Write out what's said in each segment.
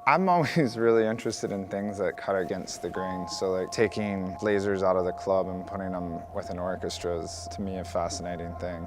I'm always really interested in things that cut against the grain. So like taking lasers out of the club and putting them with an orchestra is, to me, a fascinating thing.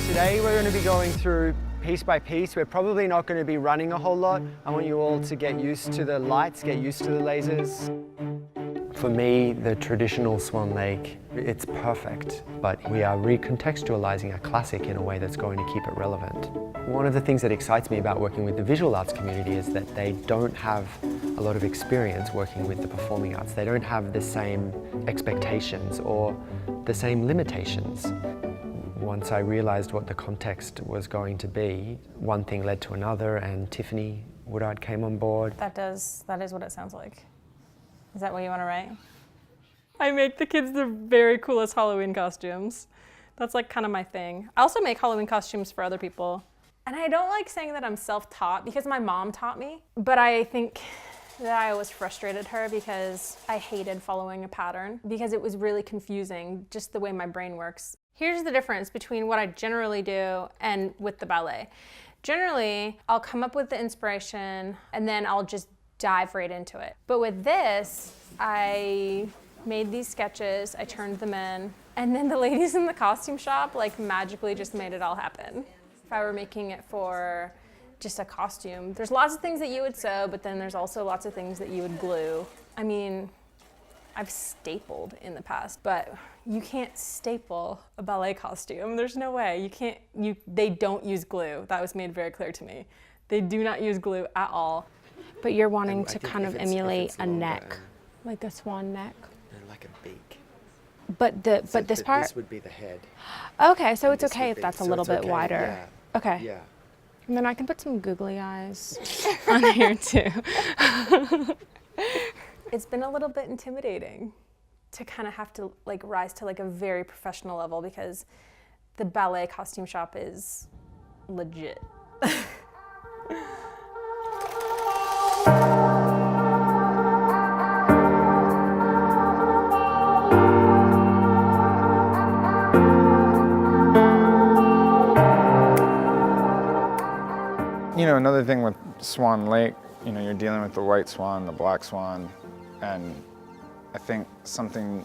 Today we're going to be going through piece by piece. We're probably not going to be running a whole lot. I want you all to get used to the lights, get used to the lasers. For me, the traditional Swan Lake, it's perfect, but we are recontextualizing a classic in a way that's going to keep it relevant. One of the things that excites me about working with the visual arts community is that they don't have a lot of experience working with the performing arts. They don't have the same expectations or the same limitations. Once I realized what the context was going to be, one thing led to another, and Tiffany, Woodard, came on board. That is what it sounds like. Is that what you want to write? I make the kids the very coolest Halloween costumes. That's like kind of my thing. I also make Halloween costumes for other people. And I don't like saying that I'm self-taught because my mom taught me, but I think that I always frustrated her because I hated following a pattern because it was really confusing, just the way my brain works. Here's the difference between what I generally do and with the ballet. Generally, I'll come up with the inspiration and then I'll just dive right into it. But with this, I made these sketches, I turned them in, and then the ladies in the costume shop like magically just made it all happen. If I were making it for just a costume, there's lots of things that you would sew, but then there's also lots of things that you would glue. I mean, I've stapled in the past, but you can't staple a ballet costume. There's no way. They don't use glue. That was made very clear to me. They do not use glue at all. But you're wanting to kind of emulate a neck, like a swan neck. And like a beak. But this part? This would be the head. Okay, so it's okay if that's a little bit wider. Yeah. Okay. Yeah. And then I can put some googly eyes on here too. It's been a little bit intimidating to kind of have to like rise to like a very professional level because the ballet costume shop is legit. You know, another thing with Swan Lake, you know, you're dealing with the white swan, the black swan, and I think something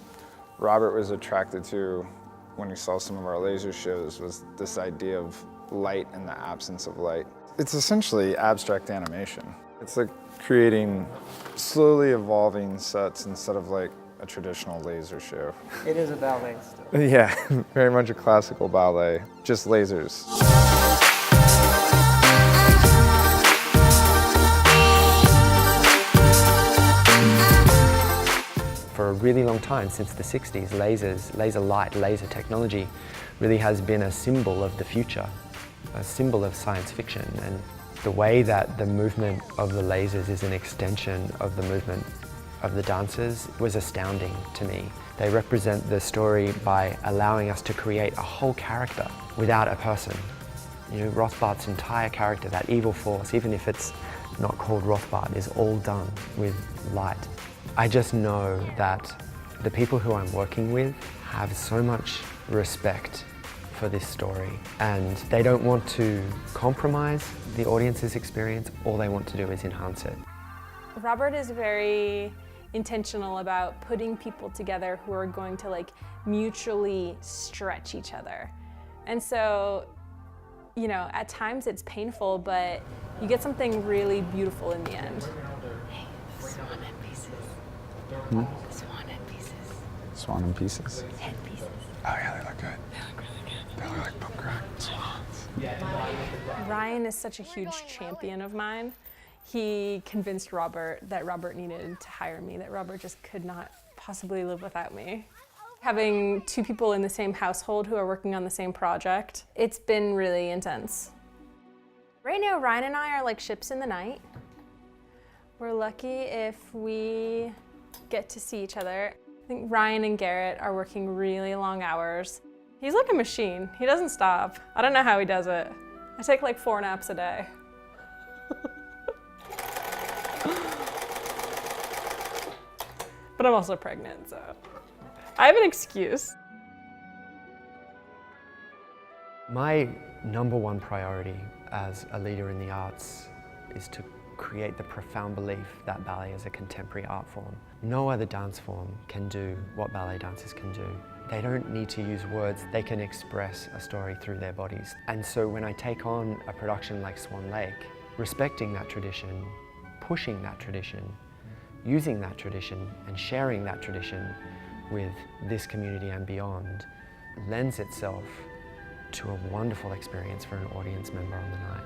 Robert was attracted to when he saw some of our laser shows was this idea of light in the absence of light. It's essentially abstract animation. It's like creating slowly evolving sets instead of like a traditional laser show. It is a ballet still. Yeah, very much a classical ballet, just lasers. For a really long time, since the 60s, lasers, laser light, laser technology really has been a symbol of the future, a symbol of science fiction. And the way that the movement of the lasers is an extension of the movement of the dancers was astounding to me. They represent the story by allowing us to create a whole character without a person. You know, Rothbart's entire character, that evil force, even if it's not called Rothbart, is all done with light. I just know that the people who I'm working with have so much respect for this story and they don't want to compromise the audience's experience. All they want to do is enhance it. Robert is very intentional about putting people together who are going to like mutually stretch each other. And so, you know, at times it's painful, but you get something really beautiful in the end. Hey, the swan head pieces. The swan head pieces. Swan in pieces. Head pieces. Oh yeah, they look good. They look really good. They look like punk rock swans. Ryan is such a huge champion of mine. He convinced Robert that Robert needed to hire me, that Robert just could not possibly live without me. Having two people in the same household who are working on the same project, it's been really intense. Right now, Ryan and I are like ships in the night. We're lucky if we get to see each other. I think Ryan and Garrett are working really long hours. He's like a machine. He doesn't stop. I don't know how he does it. I take like 4 naps a day. But I'm also pregnant, so I have an excuse. My number one priority as a leader in the arts is to create the profound belief that ballet is a contemporary art form. No other dance form can do what ballet dancers can do. They don't need to use words, they can express a story through their bodies. And so when I take on a production like Swan Lake, respecting that tradition, pushing that tradition, using that tradition and sharing that tradition with this community and beyond lends itself to a wonderful experience for an audience member on the night.